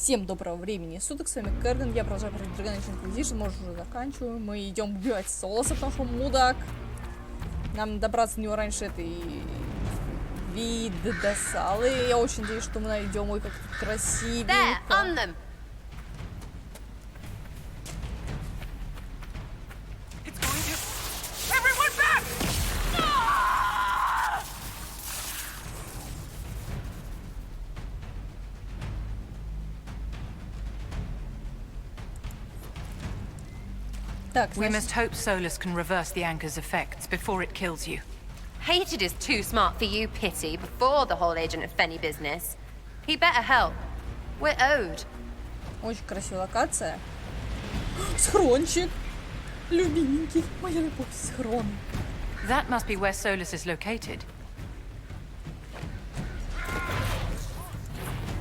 Всем доброго времени суток, с вами Kerrgan, я продолжаю прохождение Age Inquisition, может уже заканчиваю. Мы идем убивать Солоса, потому что он мудак. Нам добраться до него раньше этой видосалы. Я очень надеюсь, что мы найдем, ой, как тут красивенько. We must hope Solus can reverse the anchor's effects before it kills you. Hated is too smart for you, Pity, before the whole Agent of Fenny business. He better help. We're owed. Очень красивая локация. Схрончик. Любименький. Моя любовь, схрон. That must be where Solus is located.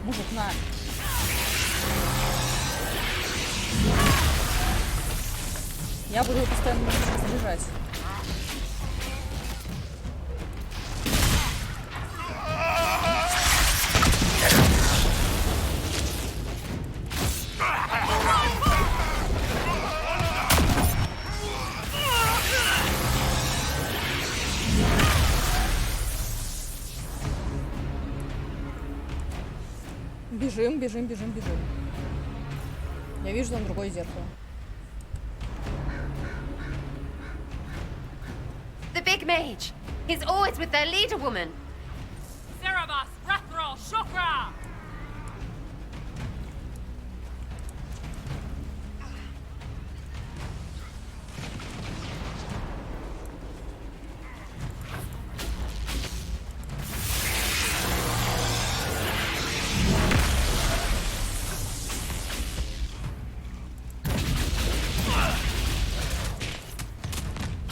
Мужик, на. Я буду его постоянно заряжать. Бежим, бежим, бежим, бежим. Я вижу там другое зеркало. The big mage. He's always with their leader woman. Cerebus, Rathrol, Shokra!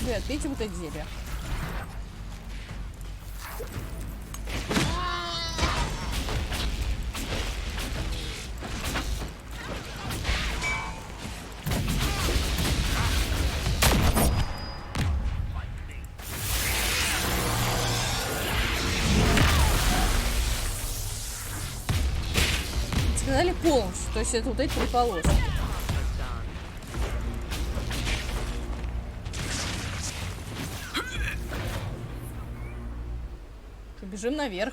Ребят, видите вот эти зелья? Сказали полностью, то есть это вот эти три полоски. Бежим наверх.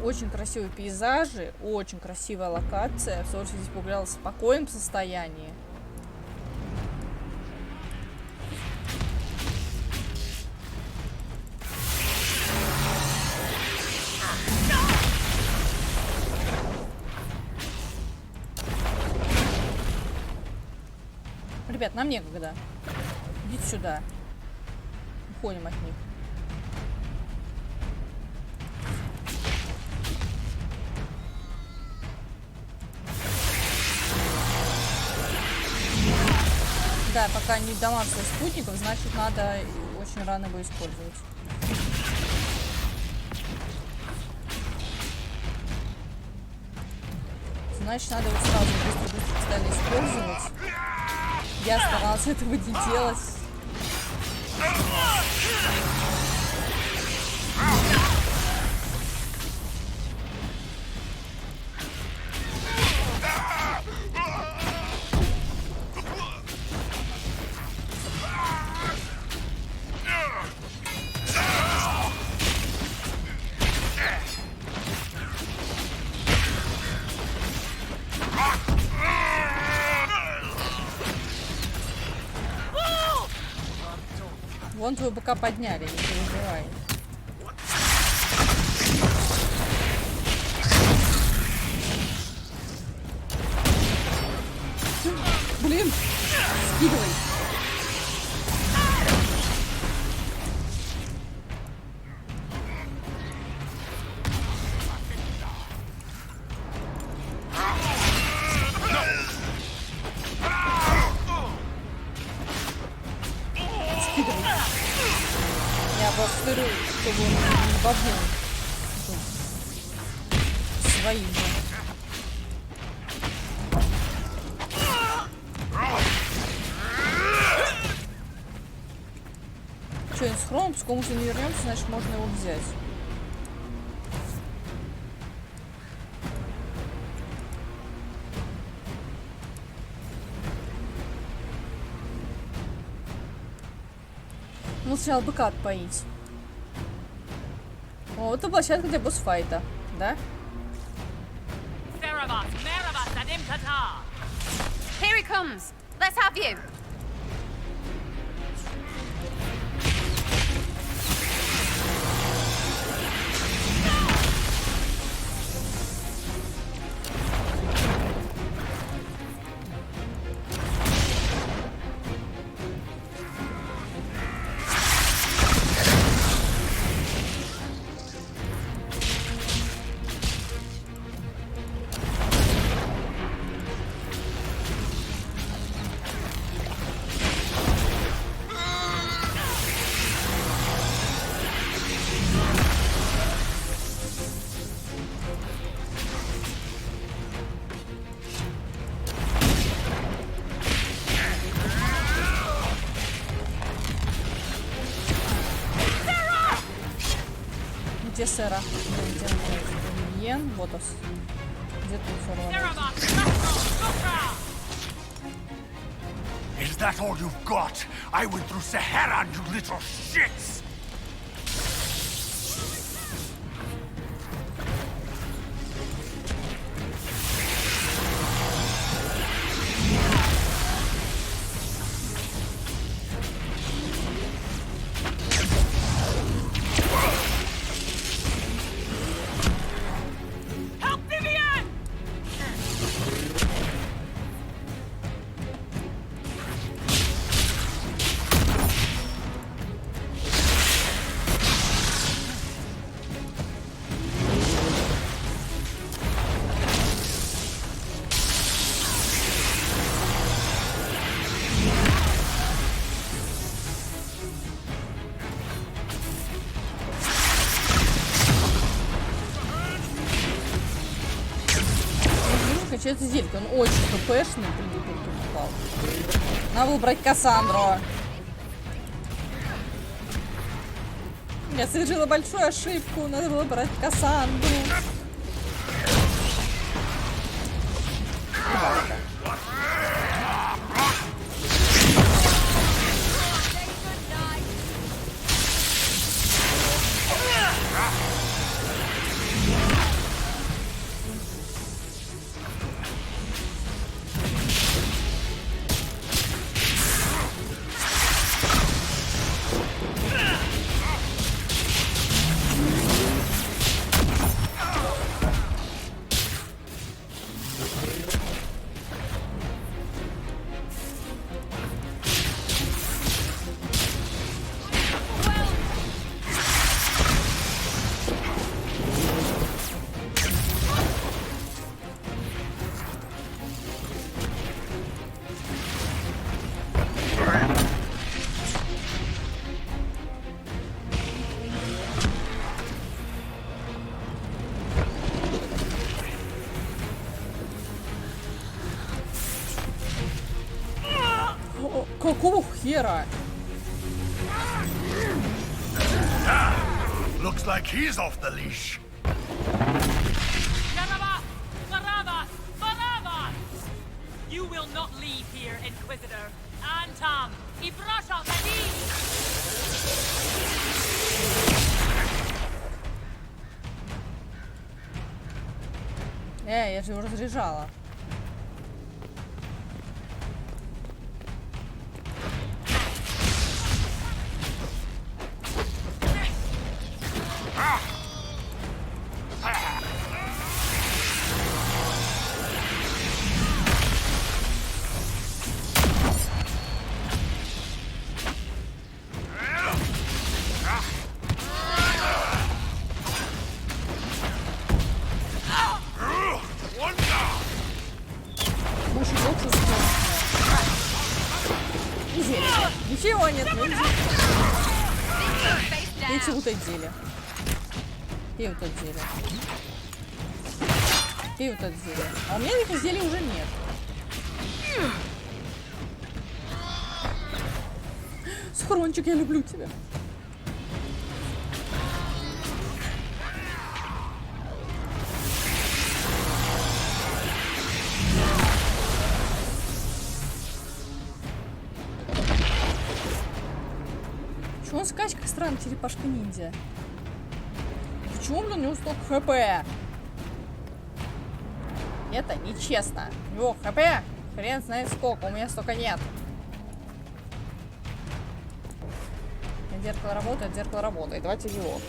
Очень красивые пейзажи, очень красивая локация. Все здесь появлялось в спокойном состоянии. Ребят, нам некогда. Идите сюда. Уходим от них. Да, пока не домам своих спутников, значит, надо очень рано его использовать. Значит, надо его сразу быстро-быстро стали использовать. Я старалась этого не делать. Вон твой БК подняли, не переживай. Блин, скидывай. Я обострю, чтобы он не бабнул. Своим же. Что, с хроном, с кому-то не вернемся, значит можно его взять. думал сначала быка отпоить. О, это площадка для босс-файта, да? Cerebus, Meribus, and Imtata. Here he comes. Let's have you. Где Сера? Где Йен? Вот он. Где тут Сера? Cerebus, Retro, Shokra. Is that all you've got? I went through Sahara, you little shits! Help Vivian! Качается зелька, он очень хпшный, блин, упал. Надо было брать Кассандру. Я совершила большую ошибку, надо было брать Кассандру. Какого хера? Looks like he's off the leash. Cerebus, Barabbas, Barabbas! You will not leave here, Inquisitor. Antam, Ibrasha Badi! Я же его разряжала. Ничего нет, эти вот отдели. И вот отдели. И вот отдели. А у меня этих изделий уже нет. Схрончик, я люблю тебя. Что он Kerrgan, черепашка-ниндзя. Почему, блин, у него столько хп? Это нечестно. У него хп хрен знает сколько, у меня столько нет. Зеркало работает. Давайте его.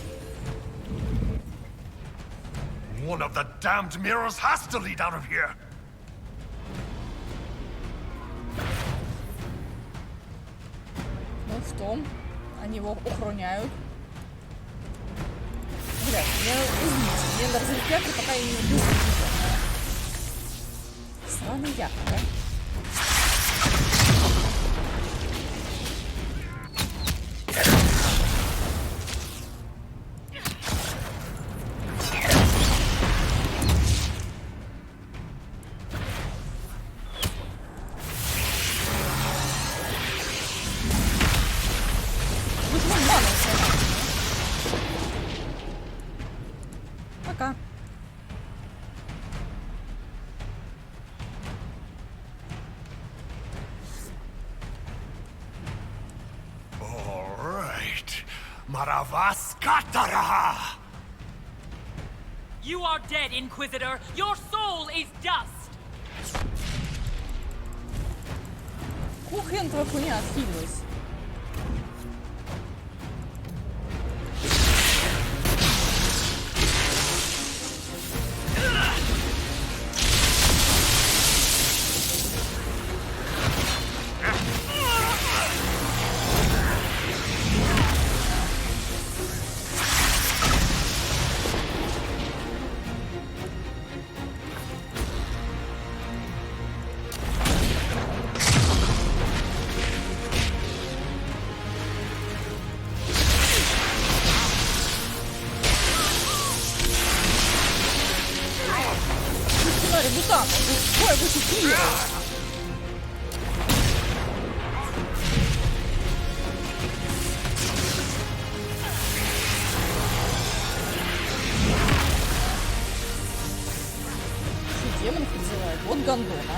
One of the damned mirrors has to lead out of here. Ну, в том, они его охраняют. Блядь, мне надо разрепятить, пока я не убью. Сраный яд, да? Пока. All right. Maravaskatara! You are dead, Inquisitor. Your soul is dust. Хрен твоя хуйня отхилилась. Демонов призывает. Вот гандон, а.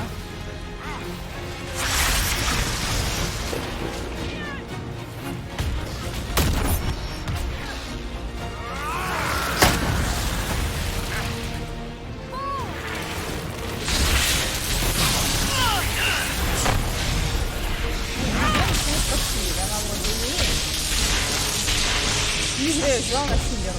Не зря я взяла на филлер.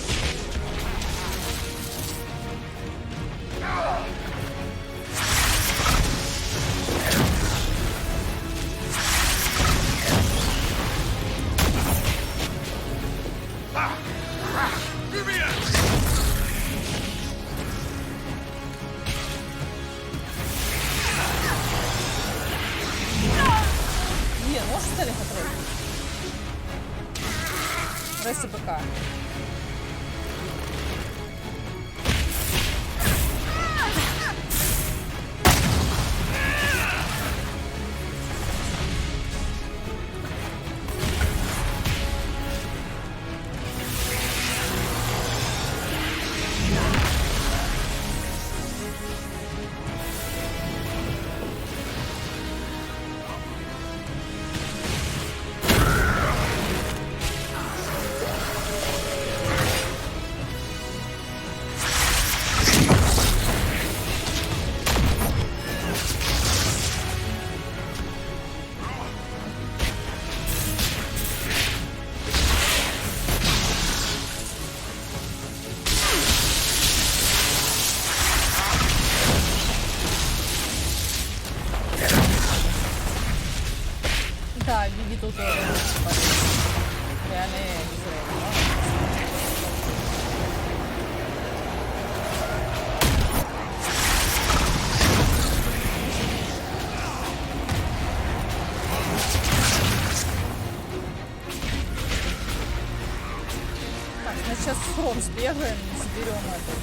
Не, можешь остальных отправить? Здрасте, БК. Да, Биби тут реально не зря. Так, мы сейчас в хром сбегаем, заберем это.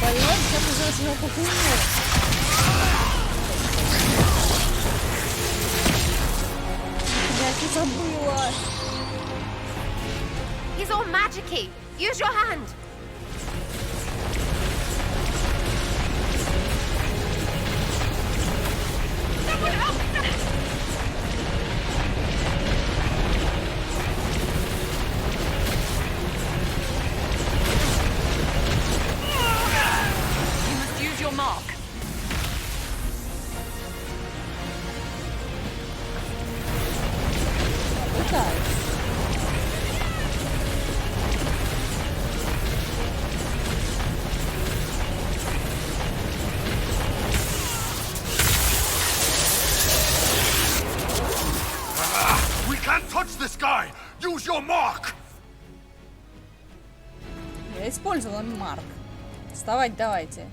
Больной, сейчас уже себя покунул. Я забыла. He's all magic-y. Use your hand. You must use your mark. Пытаюсь. We can't touch this guy! Use your mark! Я использовала марк. Вставать давайте.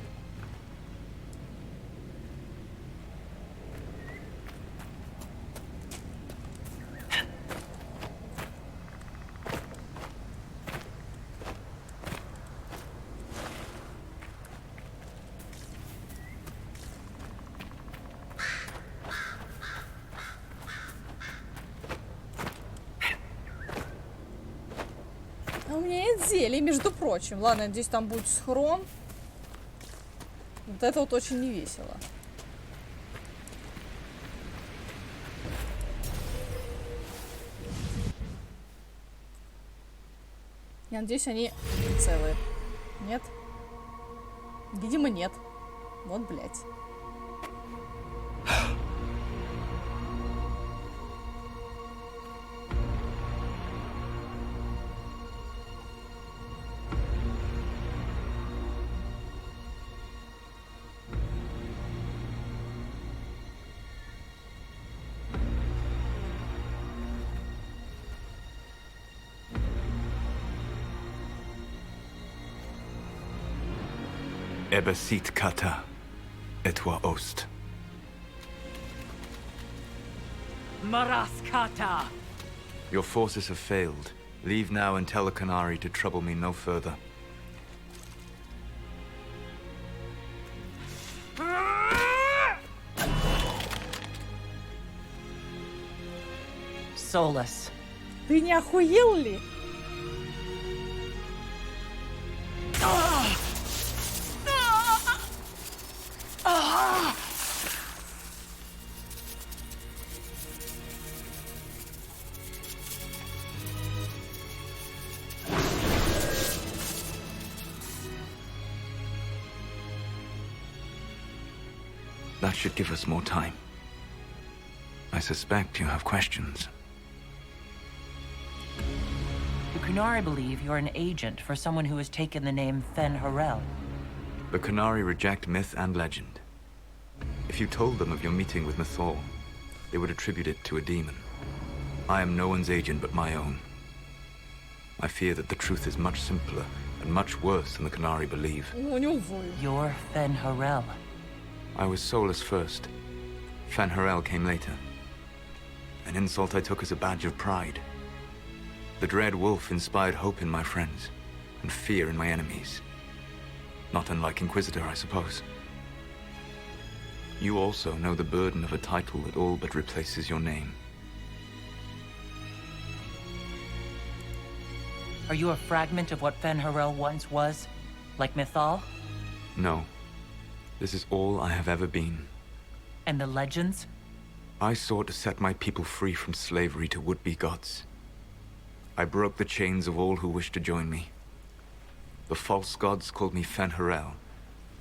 А у меня есть зелье, между прочим. Ладно, надеюсь, там будет схрон. Вот это вот очень невесело. Я надеюсь, они целые. Нет? Видимо, нет. Вот, блядь. Ebesit kata, etwa ost. Maraskata! Your forces have failed. Leave now and tell the Canary to trouble me no further. Soulless. Ты не охуел ли? That should give us more time. I suspect you have questions. The Kunari believe you're an agent for someone who has taken the name Fen Harel. The Canary reject myth and legend. If you told them of your meeting with Mythal, they would attribute it to a demon. I am no one's agent but my own. I fear that the truth is much simpler and much worse than the Canary believe. Ну, не уволь. You're Fen Harel. I was soulless first. Fen Harel came later. An insult I took as a badge of pride. The dread wolf inspired hope in my friends, and fear in my enemies. Not unlike Inquisitor, I suppose. You also know the burden of a title that all but replaces your name. Are you a fragment of what Fen Harel once was? Like Mythal? No. This is all I have ever been. And the legends? I sought to set my people free from slavery to would-be gods. I broke the chains of all who wished to join me. The false gods called me Fen Harel,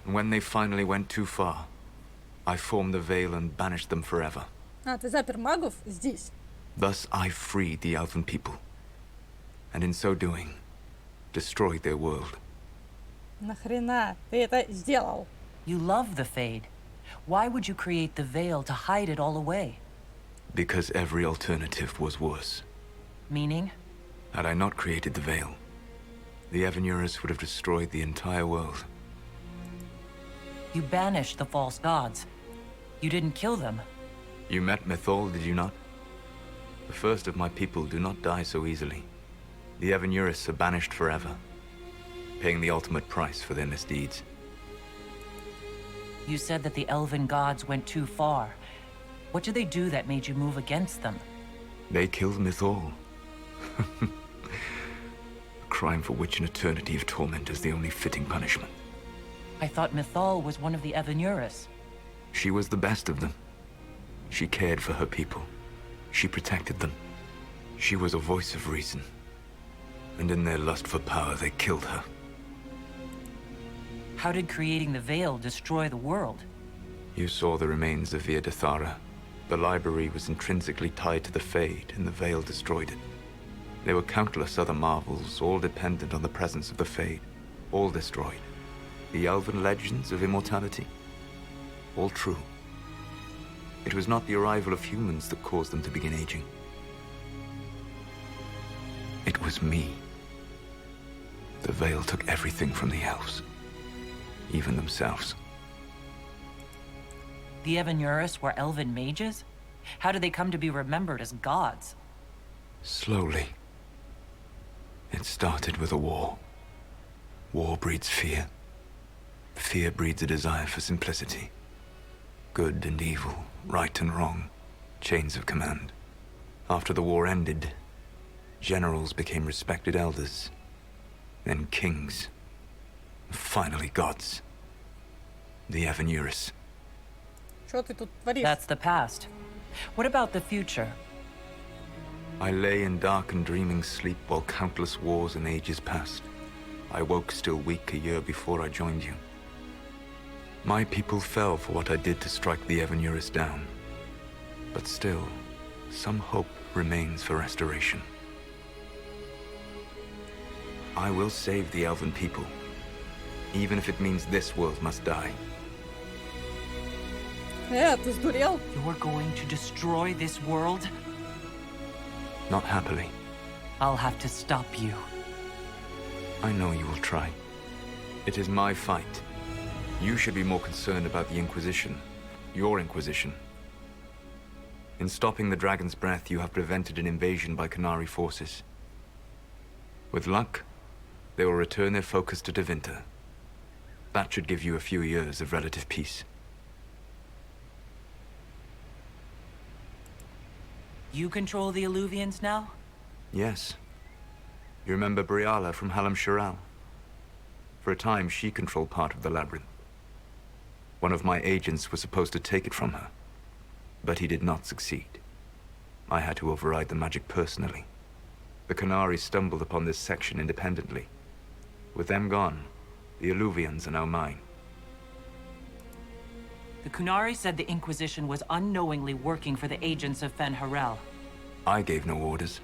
and when they finally went too far, I formed the veil and banished them forever. А, ты запер магов здесь. Thus I freed the elven people, and in so doing, destroyed their world. Нахрена ты это сделал? You love the Fade. Why would you create the veil to hide it all away? Because every alternative was worse. Meaning? Had I not created the veil, the Evanurus would have destroyed the entire world. You banished the false gods. You didn't kill them. You met Mythal, did you not? The first of my people do not die so easily. The Evanurus are banished forever, paying the ultimate price for their misdeeds. You said that the elven gods went too far. What did they do that made you move against them? They killed Mythal. A crime for which an eternity of torment is the only fitting punishment. I thought Mythal was one of the Evanurus. She was the best of them. She cared for her people. She protected them. She was a voice of reason. And in their lust for power, they killed her. How did creating the Veil destroy the world? You saw the remains of Via de Thara. The library was intrinsically tied to the Fade, and the Veil destroyed it. There were countless other marvels, all dependent on the presence of the Fade, all destroyed. The elven legends of immortality, all true. It was not the arrival of humans that caused them to begin aging. It was me. The Veil took everything from the elves, even themselves. The Evanuris were elven mages? How did they come to be remembered as gods? Slowly. It started with a war. War breeds fear. Fear breeds a desire for simplicity. Good and evil, right and wrong, chains of command. After the war ended, generals became respected elders, then kings, finally gods. The Evanuris. Что ты тут творишь? That's the past. What about the future? I lay in dark and dreaming sleep while countless wars and ages passed. I woke still weak a year before I joined you. My people fell for what I did to strike the Evanuris down. But still, some hope remains for restoration. I will save the elven people, even if it means this world must die. Ты сдурел? You're going to destroy this world? Not happily. I'll have to stop you. I know you will try. It is my fight. You should be more concerned about the Inquisition. Your Inquisition. In stopping the Dragon's Breath, you have prevented an invasion by Qunari forces. With luck, they will return their focus to Tevinter. That should give you a few years of relative peace. You control the Illuvians now? Yes. You remember Briala from Hallam Shiral? For a time, she controlled part of the labyrinth. One of my agents was supposed to take it from her, but he did not succeed. I had to override the magic personally. The Qunari stumbled upon this section independently. With them gone, the Illuvians are now mine. The Qunari said the Inquisition was unknowingly working for the agents of Fen Harel. I gave no orders.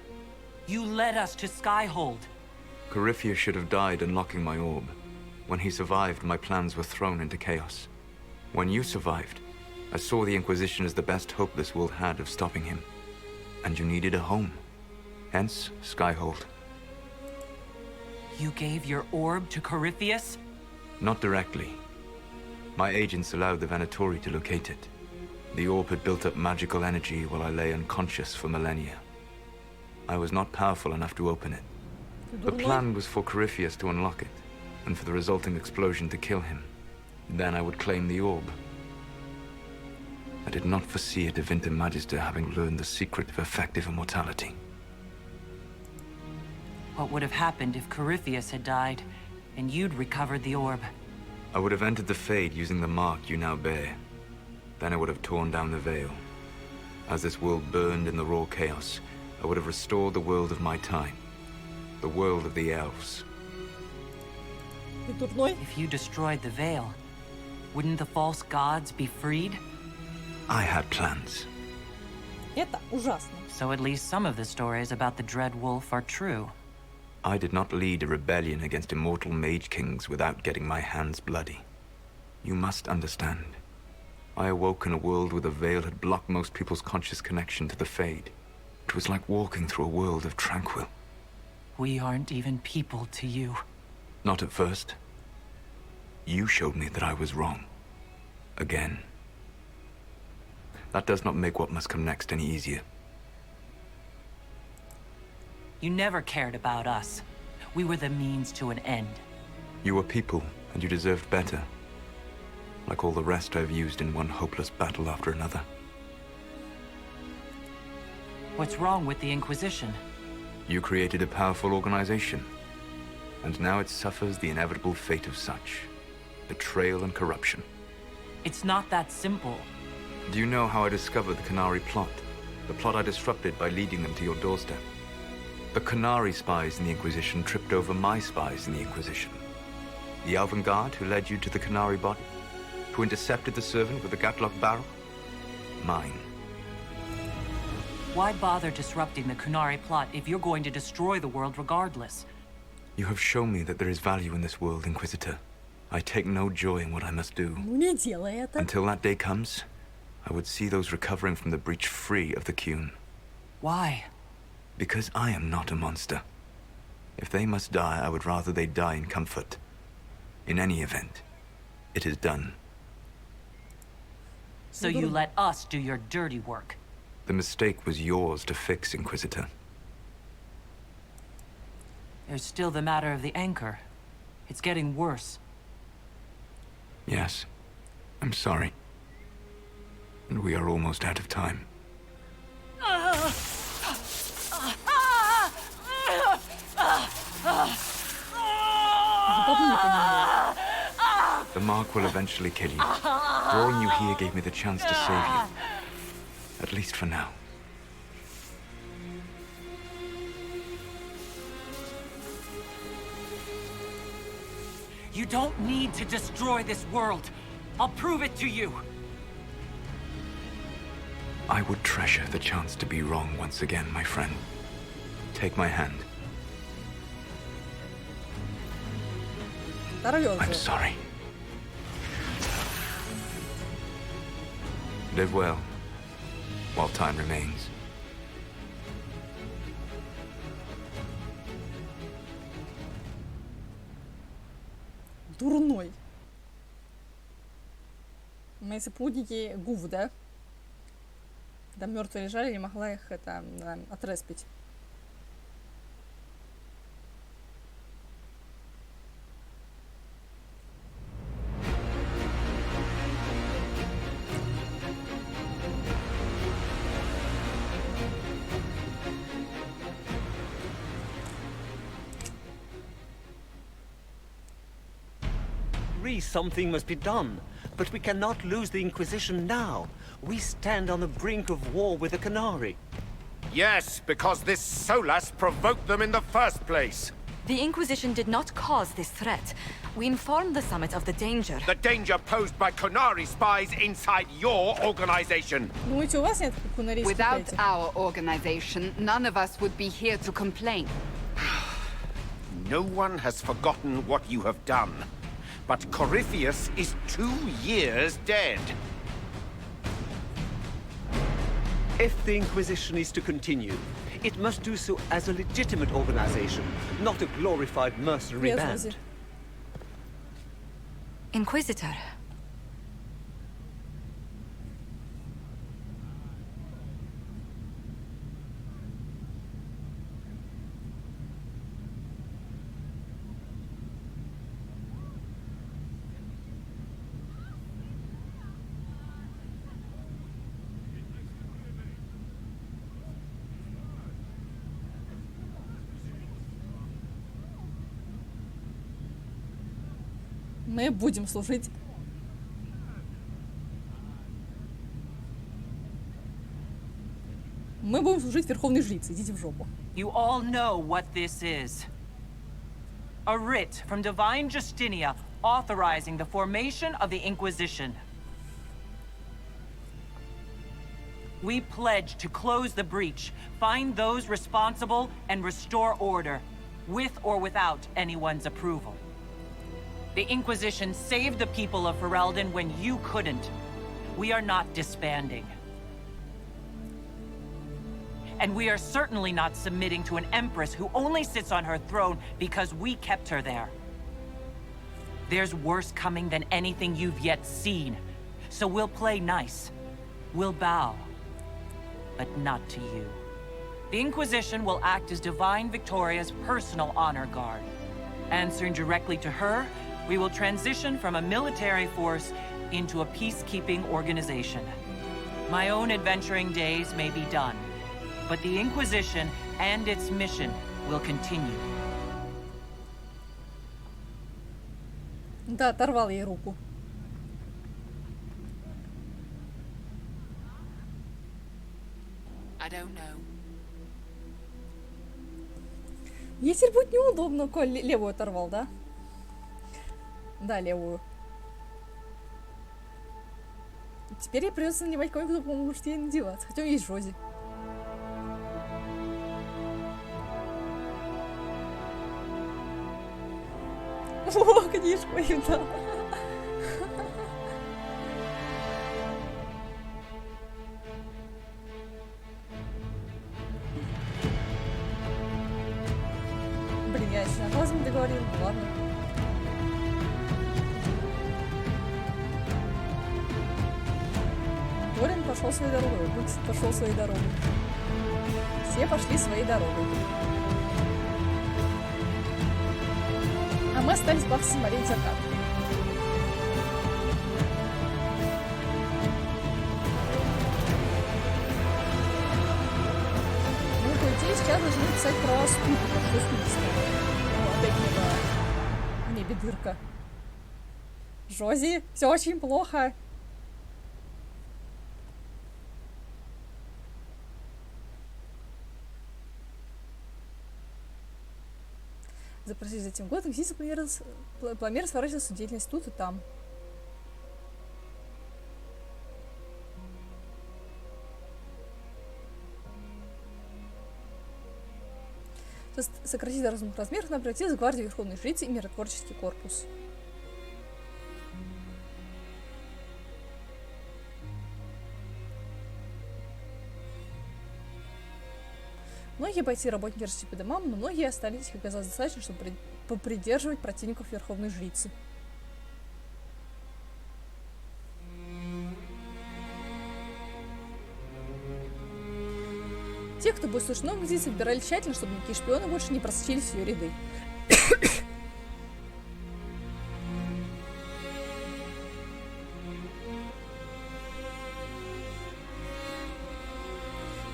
You led us to Skyhold. Corypheus should have died unlocking my orb. When he survived, my plans were thrown into chaos. When you survived, I saw the Inquisition as the best hope this world had of stopping him. And you needed a home. Hence, Skyhold. You gave your orb to Corypheus? Not directly. My agents allowed the Venatori to locate it. The orb had built up magical energy while I lay unconscious for millennia. I was not powerful enough to open it. The plan was for Corypheus to unlock it, and for the resulting explosion to kill him. Then I would claim the orb. I did not foresee a Tevinter Magister having learned the secret of effective immortality. What would have happened if Corypheus had died, and you'd recovered the orb? I would have entered the Fade using the mark you now bear. Then I would have torn down the veil. As this world burned in the raw chaos, I would have restored the world of my time. The world of the elves. Ты дурной? If you destroyed the Veil, wouldn't the false gods be freed? I had plans. Это ужасно. So at least some of the stories about the Dread Wolf are true. I did not lead a rebellion against immortal mage kings without getting my hands bloody. You must understand. I awoke in a world where the veil had blocked most people's conscious connection to the Fade. It was like walking through a world of tranquil. We aren't even people to you. Not at first. You showed me that I was wrong. Again. That does not make what must come next any easier. You never cared about us. We were the means to an end. You were people, and you deserved better. Like all the rest I've used in one hopeless battle after another. What's wrong with the Inquisition? You created a powerful organization, and now it suffers the inevitable fate of such. Betrayal and corruption. It's not that simple. Do you know how I discovered the Canary plot? The plot I disrupted by leading them to your doorstep. The Canary spies in the Inquisition tripped over my spies in the Inquisition. The avant-garde who led you to the Canary body? Who intercepted the servant with the gatlock barrel? Mine. Why bother disrupting the Canary plot if you're going to destroy the world regardless? You have shown me that there is value in this world, Inquisitor. I take no joy in what I must do. Ну не делай это. Until that day comes, I would see those recovering from the breach free of the Qun. Why? Because I am not a monster. If they must die, I would rather they die in comfort. In any event, it is done. So you let us do your dirty work. The mistake was yours to fix, Inquisitor. There's still the matter of the anchor. It's getting worse. Yes, I'm sorry. And we are almost out of time. The mark will eventually kill you. Drawing you here gave me the chance to save you. At least for now. You don't need to destroy this world. I'll prove it to you. I would treasure the chance to be wrong once again, my friend. Take my hand. I'm sorry. Live well, while time remains. Дурной. Мои сотрудники ГУВ, да? Там мертвые лежали, не могла их это отреспить. Something must be done, but we cannot lose the Inquisition now. We stand on the brink of war with the Canary. Yes, because this Solas provoked them in the first place. The Inquisition did not cause this threat. We informed the Summit of the danger. The danger posed by Canary spies inside your organization. Думаете, у вас нет кунарийской Without пяти? our organization, none of us would be here to complain. No one has forgotten what you have done. But Corypheus is 2 years dead. If the Inquisition is to continue, it must do so as a legitimate organization, not a glorified mercenary band. Inquisitor. Мы будем служить. Мы будем служить Верховной Жрице. Идите в жопу. You all know what this is. A writ from Divine Justinia authorizing the formation of the Inquisition. We pledge to close the breach, find those responsible, and restore order, with or without anyone's approval. The Inquisition saved the people of Ferelden when you couldn't. We are not disbanding. And we are certainly not submitting to an empress who only sits on her throne because we kept her there. There's worse coming than anything you've yet seen. So we'll play nice. We'll bow. But not to you. The Inquisition will act as Divine Victoria's personal honor guard. Answering directly to her, we will transition from a military force into a peacekeeping organization. My own adventuring days may be done, but the Inquisition and its mission will continue. Да, оторвал ей руку. I don't know. Ей теперь будет неудобно, коль левую оторвал, да? Да, левую. Теперь ей придется нанимать кого-нибудь, кто поможет ей надеваться. Хотя есть Жози. О, книжку им дал. Блин, я еще на глазом договорил, ну ладно. Торин пошел своей дорогой, Букс пошел своей дорогой. Все пошли своей дорогой. А мы остались бахаться смотреть закат. Ну, по идее, сейчас должны писать про спутников. Что спутник? О, опять в небе дырка. Жози, все очень плохо. Запросить за этим годом, здесь планировалось сворачиваться деятельность тут и там. Сократить до разумных размеров, она превратилась в гвардию Верховной Жрицы и миротворческий корпус. Многие бойцы и работники разошлись по домам, но многие остались, как оказалось, достаточно, чтобы попридерживать противников Верховной Жрицы. Те, кто будет слышать много здесь, отбирали тщательно, чтобы никакие шпионы больше не просочились в ее ряды.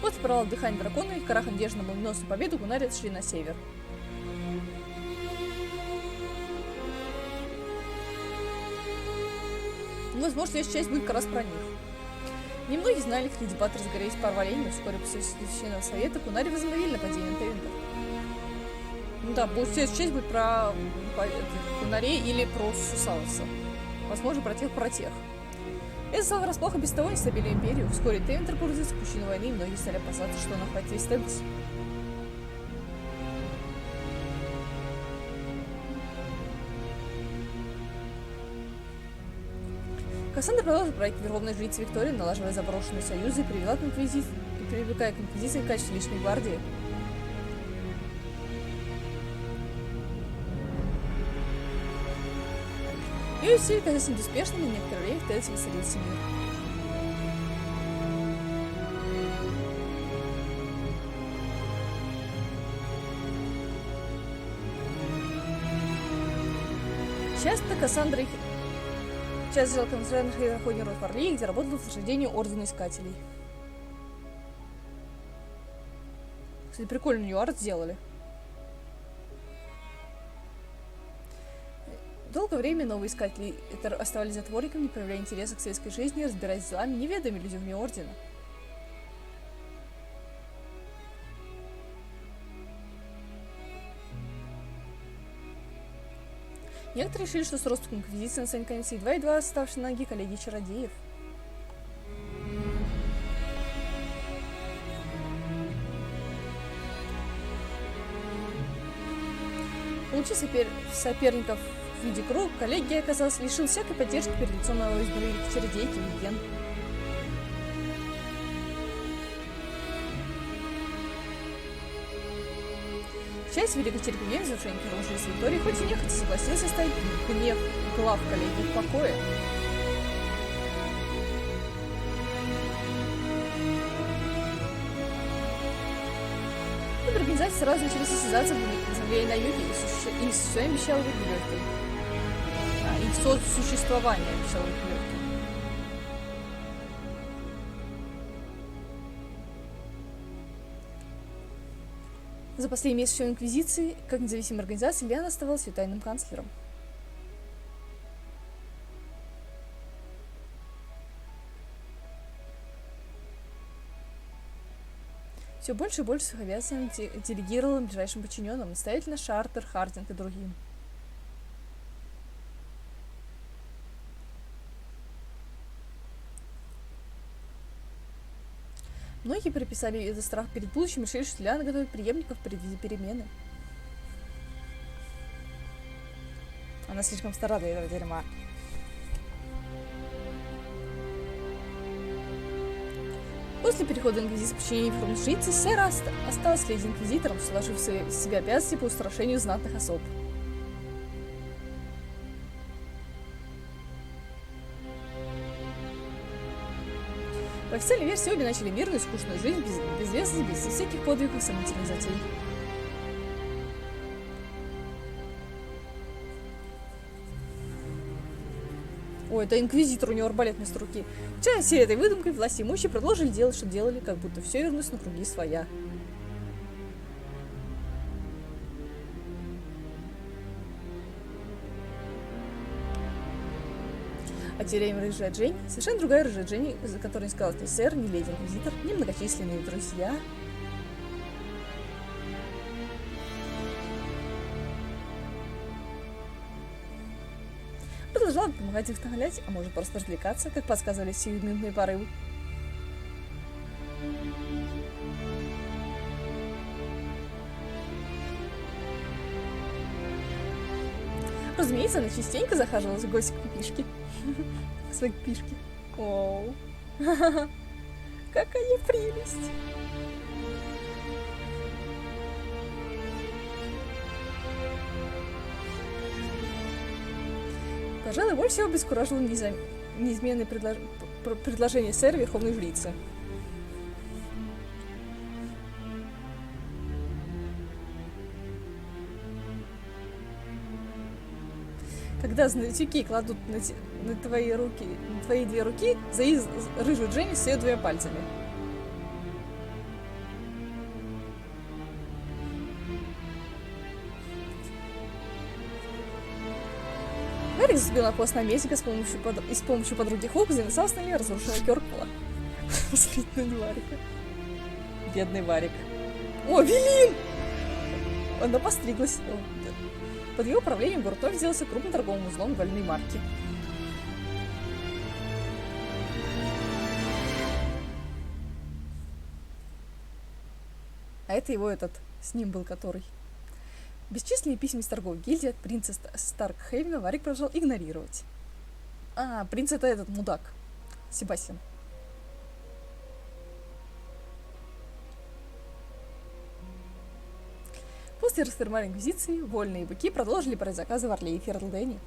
После провала дыхания дракона и в карах надежды на молниеносную победу гунари отшли на север. Ну, возможно, следующая часть будет как раз про них. Немногие знали, какие дебаты разгорелись по Арвалению. Вскоре после священного совета гунари возобновили нападение на Тевендер. Ну да, следующая часть будет про гунарей или про Сусаловца. Возможно, про тех. Это стало врасплох и без того нестабильную империю. Вскоре Тевендер погрузился в пучину войны, и многие стали опасаться, что он охватит весь Теннес. Кассандра продолжила проект Верховной Жрицы Виктории, налаживая заброшенные союзы и привлекая к инквизиции в качестве личной гвардии. Ее усилия казались безуспешными, и некоторое время в Теннессе воцарился мир. Часто Кассандра Часть взял концерт Хейдерходнер от Варлии, где работал в утверждении Ордена Искателей. Кстати, прикольный нее арт сделали. Долгое время новые искатели оставались затворниками, не проявляя интереса к светской жизни, разбираясь с делами, неведомыми людям вне Ордена. Некоторые решили, что с ростом инквизиции настанет конец, едва-едва оставшие на ноги коллеги чародеев. Получив соперников в виде круга, коллегия оказалась лишил всякой поддержки перед лицом нового избранного чародейки Виген. Часть великой терпения завершения первого жизни Виктории хоть и нехотя согласился оставить гнев глав коллегии в покое. Организации сразу начали состязаться в ассамблее на юге, и все обещало быть легким. Их существование обещало быть легким. За последний месяц Инквизиции, как независимая организация, Лиана оставалась ее тайным канцлером. Все больше и больше своих обязанностей делегировал ближайшим подчиненным, настоятельно Шартер, Хардинг и другим. Многие приписали этот страх перед будущим и решили, что Лиана готовит преемников в предвиде перемены. Она слишком стара для этого дерьма. После перехода Инквизиции в подчинение Верховной жрицы, Сера осталась леди-инквизитором, сложив в себе обязанности по устрашению знатных особ. В официальной версии обе начали мирную и скучную жизнь без веса, без всяких подвигов и сомнительных затей. Ой, это инквизитор, у него арбалет вместо руки. Хотя всей этой выдумкой власти имущие продолжили делать, что делали, как будто все вернулось на круги своя. А тем временем рыжая Джейн, совершенно другая рыжая Джейн, за которой не сказалась ни сэр, ни леди-инквизитор, ни многочисленные друзья. Продолжала помогать их вдохновлять, а может просто развлекаться, как подсказывали сиюминутные порывы. Разумеется, она частенько захаживала в гости к пипишке. К своей пипишке. Оу. Какая прелесть. Пожалуй, больше всего обескуражило неизменное предложение сэра Верховной Жрицы. Когда знатоки кладут на твои две руки, зови рыжую Дженни с ее двумя пальцами. Гарри забил на хвост наместника с помощью подруги Хук занесался на разрушенного Керкула. Посмотрите на Варика. Бедный Варик. О, Велин! Она постриглась. Под его управлением город вновь сделался крупным торговым узлом вольной марки. А это его с ним был который. Бесчисленные письма из торговой гильдии от принца Старкхейвена Варик продолжал игнорировать. А, принц это этот мудак. Себастьян. После расформации Инквизиции вольные быки продолжили брать заказы в Орле и Ферлдене.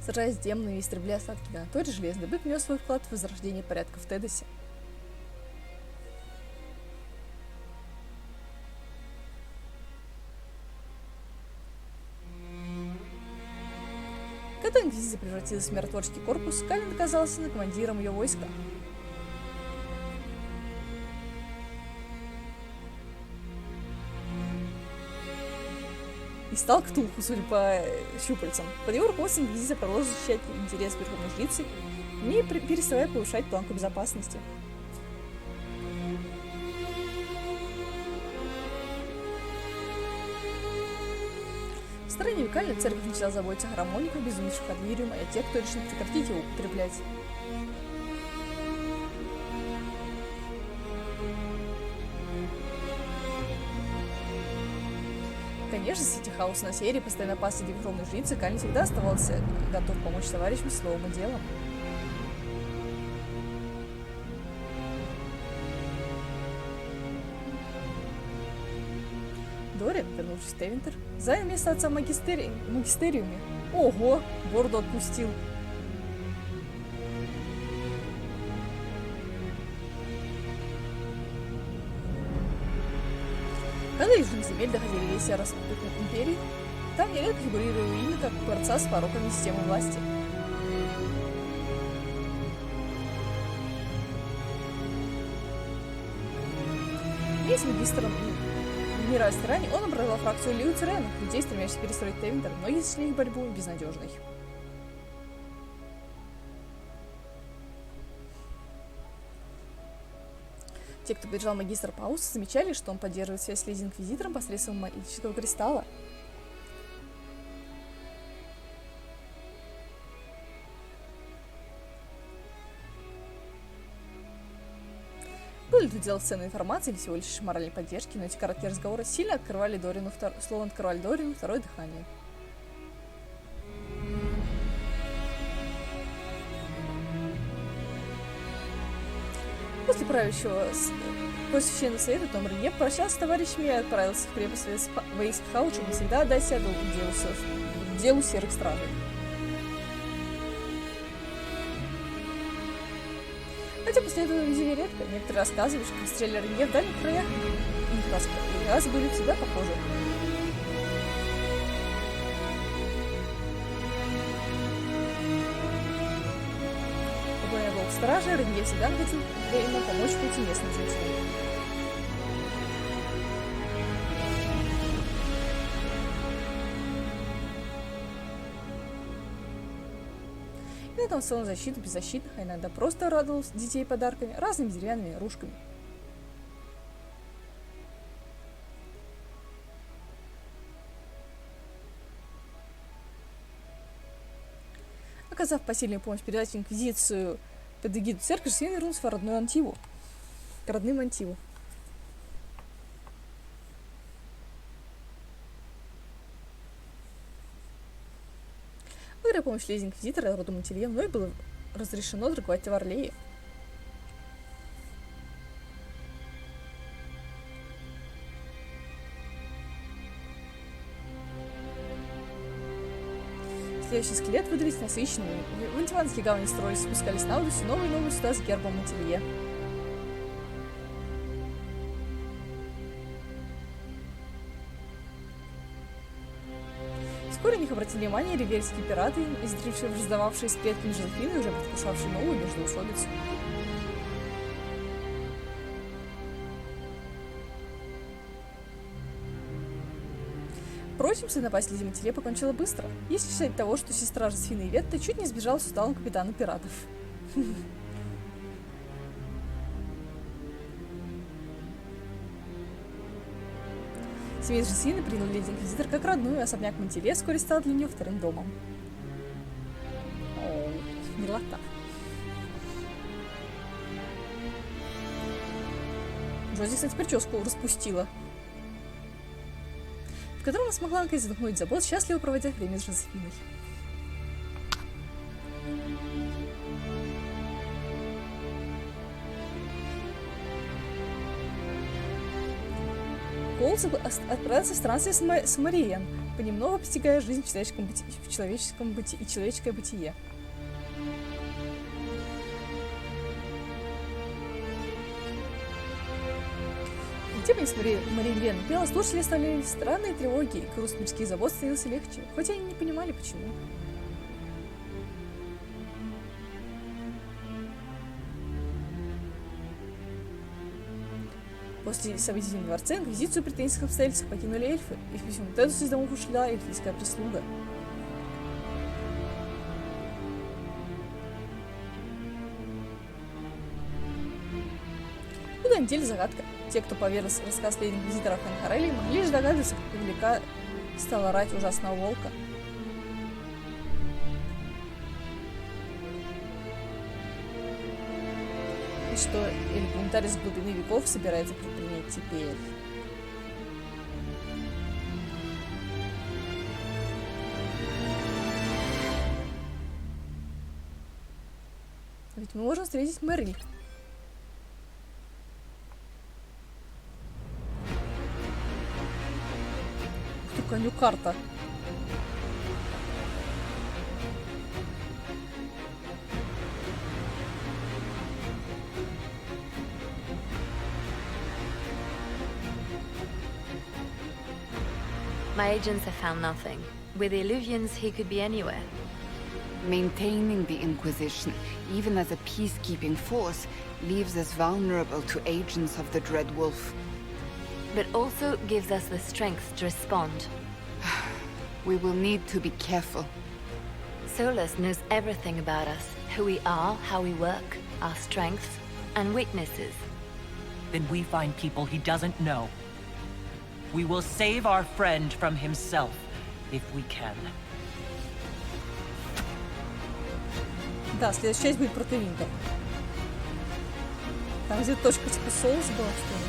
Сражаясь с демонами и истребляя остатки Ганатори, железный бык внес свой вклад в возрождение порядка в Тедосе. Когда Инквизиция превратилась в миротворческий корпус, Калин оказался командиром ее войска. И стал Ктулху, судя по щупальцам. Под его руководством Инквизиция продолжила защищать интерес Верховной Жрицы, не переставая повышать планку безопасности. В стороне Викальной церковь начала заботиться о гармониках, безумевших от Вириума, и о тех, кто решил прекратить его употреблять. Конечно, среди хаоса на серии, постоянно пас среди Верховной Жрицы, Калин всегда оставался готов помочь товарищам словом и делом. Дорин, вернувшись в Тевинтер, занял место отца в магистериуме. Ого, бороду отпустил. Когда из земель доходили весь распутных империй, там нередко фигурировало имя как борца с пороками системы власти. Вместе с Адмираль Стирани, он образовал фракцию Люцерена, людей, стремящихся перестроить Тевинтер. Многие сочли их борьбу безнадежной. Те, кто поддержал магистра Пауса, замечали, что он поддерживает связь с Леди Инквизитором посредством магического кристалла. Было ли это дело ценной информации или всего лишь моральной поддержки, но эти короткие разговоры сильно открывали Дорину, словно открывали Дорину второе дыхание. После правящего посвященного совета Том Ренье попрощался с товарищами и отправился в крепость Вейспхау, чтобы навсегда отдать себя делу серых стражей. Хотя после этого видели редко, некоторые рассказывают, что стреляли Ренье в дальних краях, их рассказы были всегда похожи. Волк стражи, Ренье всегда находил время помочь пути местным жителям. Иногда он стал защиту беззащитных, а иногда просто радовал детей подарками, разными деревянными игрушками. Оказав посильную помощь передать инквизицию под эгиду церкви, Свен вернулся в родную Антиву. К родным Антиву. Благодаря помощи леди инквизитора роду Монтелье мной было разрешено торговать в Орлее. Следующий скелет выдались насыщенными. В антиванские гавани строились, спускались на воду все новые и новые суда с гербом Монтелье. Вскоре на них обратили внимание риверские пираты, издревшие раздававшие с предками Жозефины и уже предвкушавшие новую междоусобицу. Впрочем, сын-напасть леди Монтелье покончила быстро, если считать того, что сестра Жозефины Иветта чуть не сбежала с усталым капитаном пиратов. Семья Жозефины принял леди Инквизитор как родную, особняк Монтелье вскоре стал для нее вторым домом. О, милота. Джози, кстати, прическу распустила, в котором она смогла наконец вдохнуть забот, счастливо проводя время с Жозефиной. Коулс отправился в странствие с Мариен, понемногу постигая жизнь в человеческом бытии и человеческое бытие. Тем не Мариен пела, слушатели оставляли странные тревоги, и груз мирских забот становился легче, хотя они не понимали, почему. После событий в дворце инквизицию при теннисных обстоятельствах покинули эльфы, и в письме Тедусу из домов ушла эльфийская прислуга. Куда ни делись загадка. Те, кто поверил в рассказ леди инквизитора Фенхарелли, могли лишь догадываться, как велика стала рать ужасного волка. И что элементарь из глубины веков собирается предпринять теперь. Ведь мы можем встретить Мэриль. Коню карта. My agents have found nothing. With the Illuvians, he could be anywhere. Maintaining the Inquisition, even as a peacekeeping force, leaves us vulnerable to agents of the Dread Wolf. but also gives us the strength to respond. We will need to be careful. Solus knows everything about us, who we are, how we work, our strengths and weaknesses. Then we find people he doesn't know. We will save our friend from himself, if we can. Да, следующая часть будет про Твинтер. Там где точка типа соус была, что ли?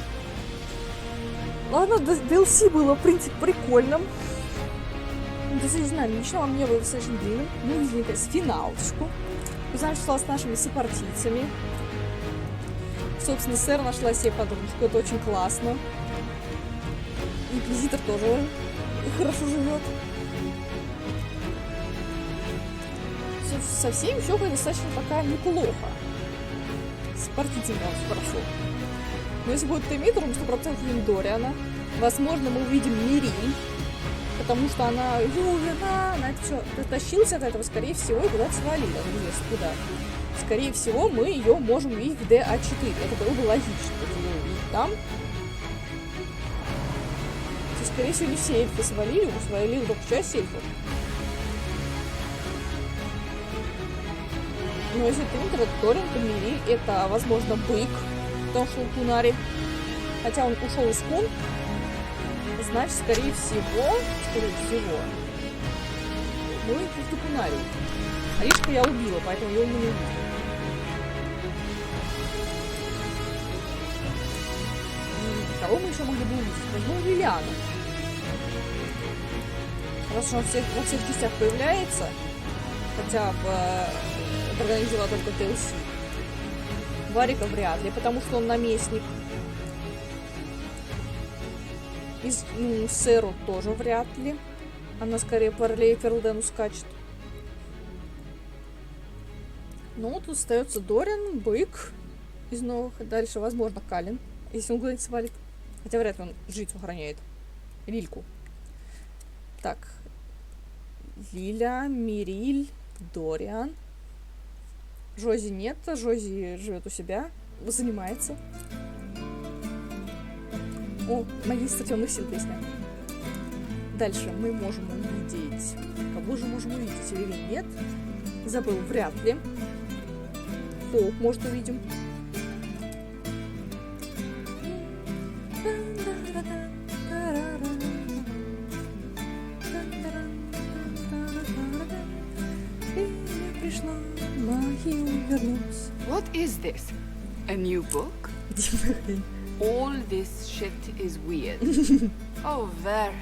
Ладно, DLC было, в принципе, прикольным. Достаточно динамично, а мне было достаточно длинным. Мы увидели, наконец, финалочку. Узнаем, что стало с нашими сопартийцами. Собственно, сэр нашла себе подружку, это очень классно. Инквизитор тоже хорошо живет. Со всеми все достаточно пока неплохо. С партийцами хорошо. Но если будет Темитр, мы 100% увидим Дориана. Возможно, мы увидим Мириль. Потому что она вина, она это все дотащилась от этого, скорее всего, и куда-то свалила. Неизвестно куда. Скорее всего, мы ее можем увидеть в ДА4. Это было бы логично, ее увидеть там. То, скорее всего, не все эльфы свалили только часть эльфов. Но если Твинтер, это Торин, то Мириль, это, возможно, бык, потому что он Кунари. Хотя он ушел из Кун. Значит, скорее всего, мы каких-то Кунарий. Алишка я убила, поэтому его мы не увидим. Кого мы еще могли бы увидеть? Возможно, Лилиану. Раз он во всех частях появляется, хотя в Kerrgan взяла только DLC. Варика вряд ли, потому что он наместник. Сэру тоже вряд ли. Она скорее по Ферлдену скачет. Ну, тут остается Дориан, бык из новых. Дальше, возможно, Калин, если он куда-нибудь свалит. Хотя вряд ли он жить сохраняет. Лильку. Так. Лиля, Мириль, Дориан. Жози нет. Жози живет у себя. Занимается. О, магистр темных сил песня. Дальше мы можем увидеть... Кого же можем увидеть? Или нет? Забыл, вряд ли. Хоуп, может, увидим. What is this? A new book? All this shit is weird. Oh, Varric,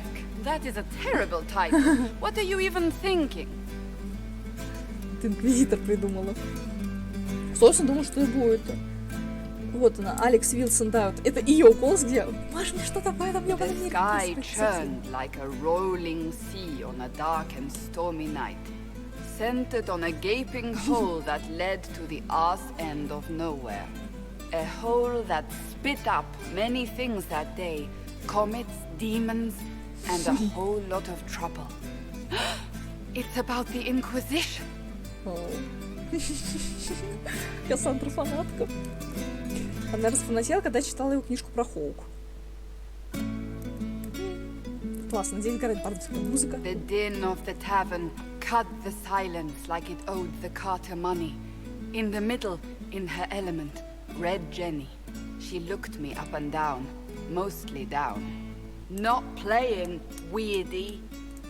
that is a terrible title. What are you even thinking? Это инквизитор придумала. Собственно, думал, что и будет. Вот она, Алекс Вилсон, да, вот это ее голос, где «Маш, мне что-то по этому ёбаном мире». The sky churned like a rolling sea on a dark and stormy night, centered on a gaping hole that led to the arse end of nowhere. A hole that spit up many things that day, comets, demons, and a whole lot of trouble. It's about the Inquisition. Кассандра фанатка. Она расфанатела, когда читала его книжку про Хоук. Классно, здесь играет бардовская музыка. The din of the tavern cut the silence like it owed the carter money. In the middle, in her element, Red Jenny. She looked me up and down, mostly down. Not playing, weirdy,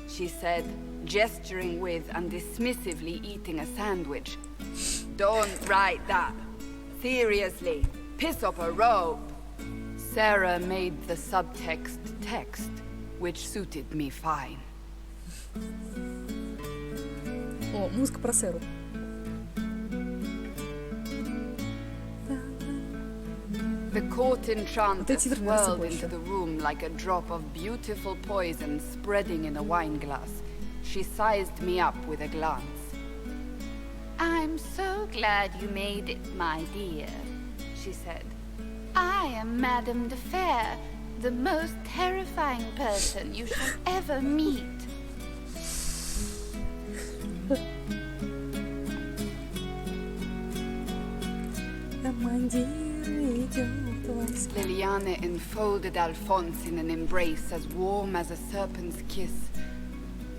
she said, gesturing with and dismissively eating a sandwich. Don't write that. Seriously, piss up a rope. Sarah made the subtext text, which suited me fine. О, музыка про Сэру. The court enchanter swirled into the room like a drop of beautiful poison spreading in a wineglass. She sized me up with a glance. I'm so glad you made it, my dear, she said. I am Madame de Fair, the most terrifying person you shall ever meet. Командир идет. этого. Liliana enfolded Alphonse in an embrace as warm as a serpent's kiss.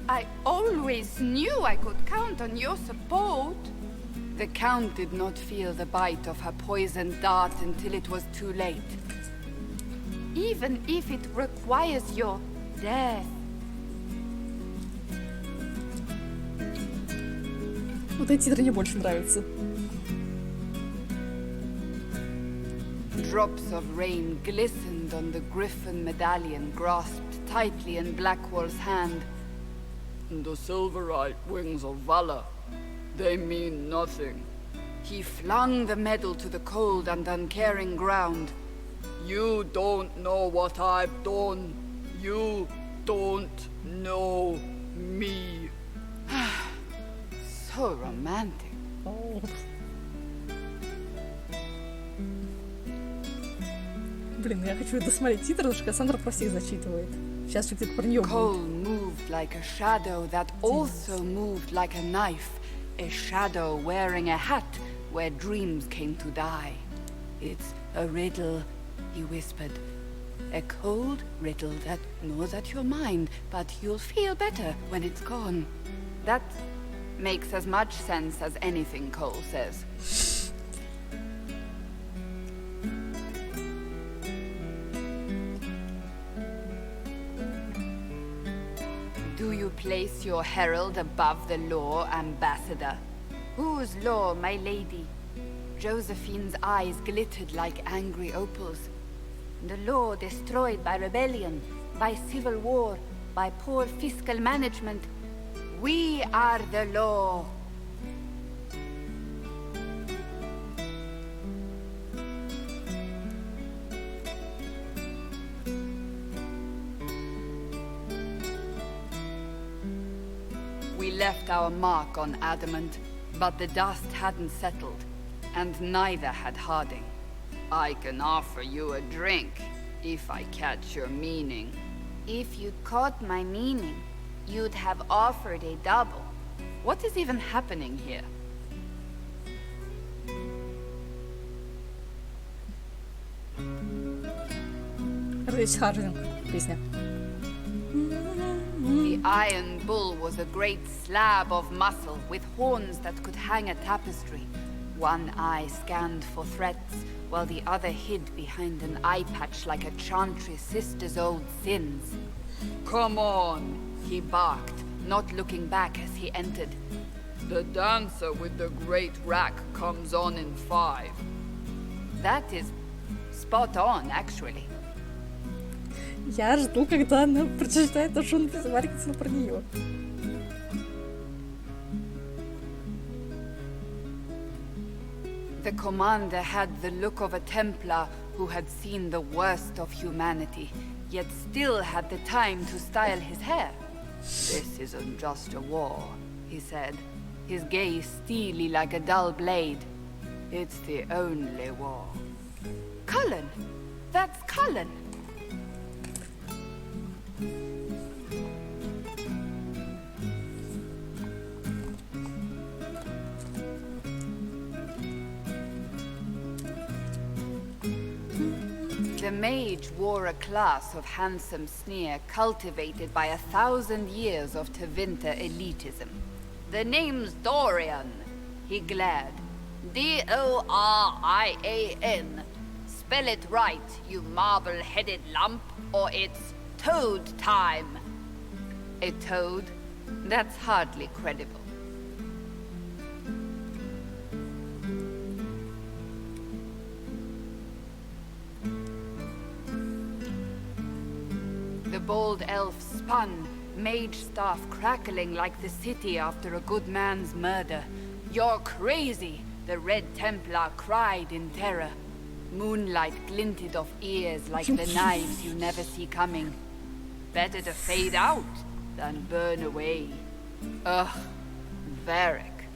I always knew I could count on your support. The Count did not feel the bite of her poisoned dart until it was too late. Even if it requires your death. Вот эти титры мне больше нравятся. Drops of rain glistened on the griffin medallion grasped tightly in Blackwall's hand. The silverite wings of valor, they mean nothing. He flung the medal to the cold and uncaring ground. You don't know what I've done. You don't know me. So romantic. Oh. Блин, я хочу досмотреть титры, потому что Кассандра про всех зачитывает. Сейчас все где-то про нее Cole будет. moved like a shadow that also moved like a knife. A shadow wearing a hat where dreams came to die. It's a riddle, he whispered. A cold riddle that gnaws at your mind, but you'll feel better when it's gone. That makes as much sense as anything Cole says. Do you place your herald above the law, Ambassador? Whose law, my lady? Josephine's eyes glittered like angry opals. The law destroyed by rebellion, by civil war, by poor fiscal management. We are the law. We left our mark on adamant, but the dust hadn't settled, and neither had Harding. I can offer you a drink, if I catch your meaning. If you caught my meaning, you'd have offered a double. What is even happening here? Рейс Хардинг. Песня. The Iron Bull was a great slab of muscle with horns that could hang a tapestry. One eye scanned for threats, while the other hid behind an eye patch like a chantry's sister's old sins. Come on, he barked, not looking back as he entered. The dancer with the great rack comes on in 5. That is spot on, actually. Я жду, когда она прочитает то, что он написал про нее. The commander had the look of a Templar who had seen the worst of humanity, yet still had the time to style his hair. This isn't just a war, he said, his gaze steely like a dull blade. It's the only war. Cullen! That's Cullen! The mage wore a class of handsome sneer cultivated by 1,000 years of Tevinter elitism. The name's Dorian, he glared. D-O-R-I-A-N. Spell it right, you marble-headed lump, or it's toad time. A toad? That's hardly credible. The bold elf spun, mage staff crackling like the city after a good man's murder. You're crazy, the Red Templar cried in terror. Moonlight glinted off ears like the knives you never see coming. Better to fade out than burn away. Ugh, Varric.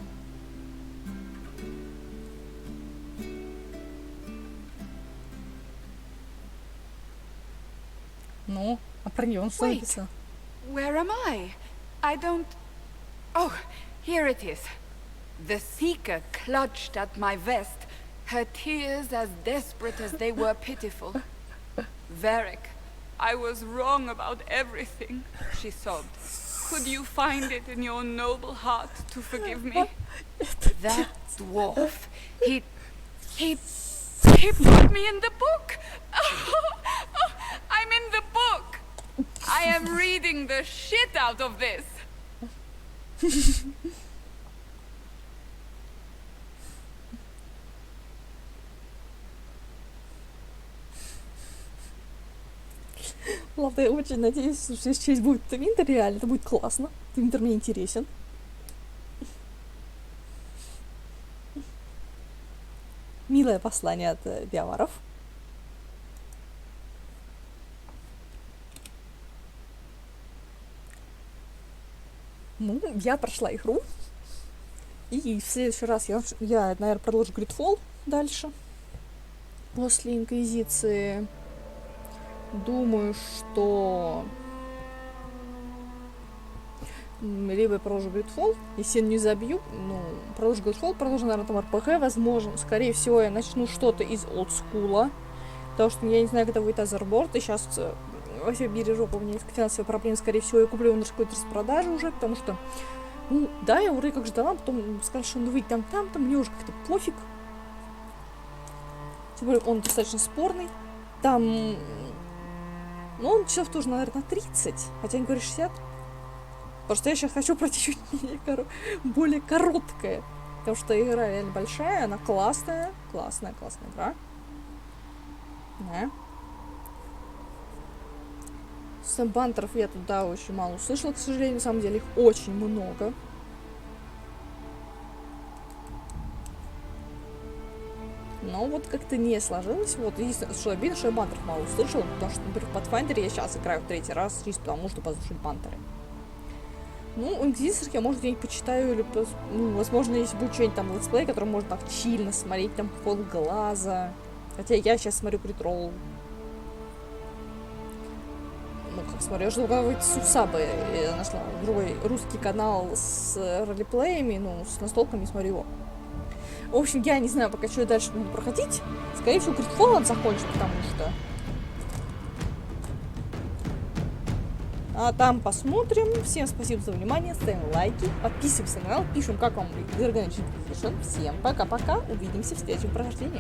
Ну, а про нее он что написал? Where am I? I don't... Oh, here it is. The Seeker clutched at my vest, Her tears as desperate as they were pitiful. Varric, I was wrong about everything, she sobbed. Could you find it in your noble heart to forgive me? That dwarf, he put me in the book. I'm in the book. I am reading the shit out of this. Ладно, я очень надеюсь, что если честь будет Твинтер, реально, это будет классно. Твинтер мне интересен. Милое послание от биоваров. Ну, я прошла игру. И в следующий раз я наверное, продолжу Gridfall дальше. После Инквизиции. Думаю, что либо я продолжу Gridfall, если я не забью, ну, продолжу Gridfall, продолжу, наверное, там РПГ, возможно. Скорее всего, я начну что-то из олдскула, потому что я не знаю, когда выйдет Азерборд, и сейчас во всем мире жопа, у меня есть финансовые проблемы, скорее всего, я куплю его на какой-то распродаже уже, потому что, ну, да, я вроде как ждала, потом сказали, что он выйдет там, мне уже как-то пофиг. Тем более, он достаточно спорный. Там... Ну, он часов тоже, наверное, 30, хотя они говорят 60. Потому что я сейчас хочу пройти чуть более короткое. Потому что игра реально большая, она классная. Классная игра. Да. Стэмбантеров я туда очень мало услышала, к сожалению. На самом деле их очень много. Но вот как-то не сложилось. Вот единственное, что обидно, что я бантеров мало услышала, потому что, например, в Pathfinder я сейчас играю в 3-й раз, чисто потому что послушать бантеры. Ну, у Инквизиторов я, может, где-нибудь почитаю, или, ну, возможно, если будет что-нибудь там летсплей, который можно так чильно смотреть, там, полглаза. Хотя я сейчас смотрю Критрол. Ну, как смотрю, я жду, когда выйдет субсабы. Я нашла другой русский канал с ролеплеями, ну, с настолками, смотрю его. В общем, я не знаю пока, что я дальше буду проходить. Скорее всего, Gridfall он закончит, потому что... А там посмотрим. Всем спасибо за внимание. Ставим лайки, подписываемся на канал, пишем, как вам Kerrgan Age Inquisition. Всем пока-пока. Увидимся в следующем прохождении.